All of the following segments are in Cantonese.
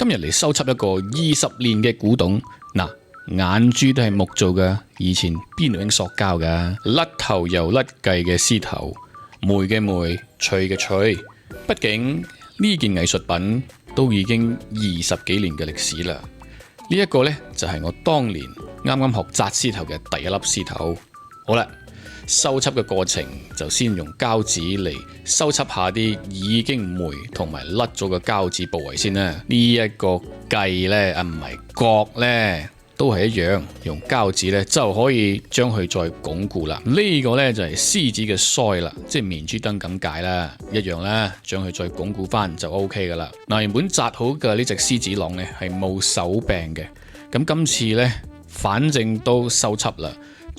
今日嚟修葺一個20年嘅古董。嗱，眼珠都係木做噶，以前邊度用塑膠噶？甩頭又甩計嘅獅頭，霉嘅霉，脆嘅脆。畢竟呢件藝術品都已經20幾年嘅歷史啦。呢一個呢，就係我當年啱啱學紮獅頭嘅第一粒獅頭。好啦，修葺嘅過程就先用膠紙嚟修葺下啲已經霉同埋甩咗嘅膠紙部位先啦。呢一個計呢，唔係角呢，都係一樣，用膠紙呢就可以將佢再鞏固啦。呢個呢，就係獅子嘅腮啦，即係面珠燈咁解啦，一樣啦，將佢再鞏固翻就 OK 噶啦。嗱，原本紮好嘅呢隻獅子郎呢係冇手柄嘅，咁今次呢，反正都修葺啦。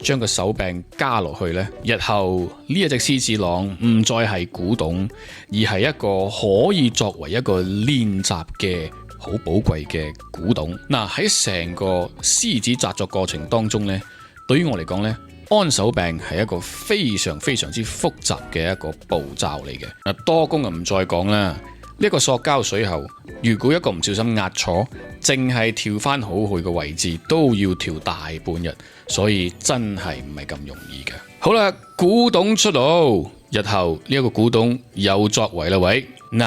將個手柄加落去呢，日後呢一隻獅子郎唔再係古董，而係一個可以作為一個練習嘅好寶貴嘅古董。嗱，喺成個獅子紮作過程當中呢，對於我嚟講呢，安手柄係一個非常非常之複雜嘅一個步驟嚟嘅。多功就唔再講啦。呢個塑膠水喉，如果一個唔小心壓錯，淨係調翻好佢個位置都要調大半日，所以真係唔係咁容易嘅。好啦，古董出爐，日後呢一個古董有作為啦，喂，嗱，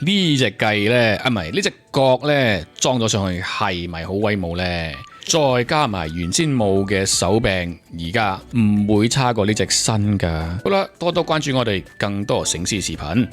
呢隻計呢，唔係呢隻角呢，裝咗上去係咪好威武呢？再加埋原先冇嘅手柄，而家唔會差過呢隻新噶。好啦，多多關注我哋更多醒獅視頻。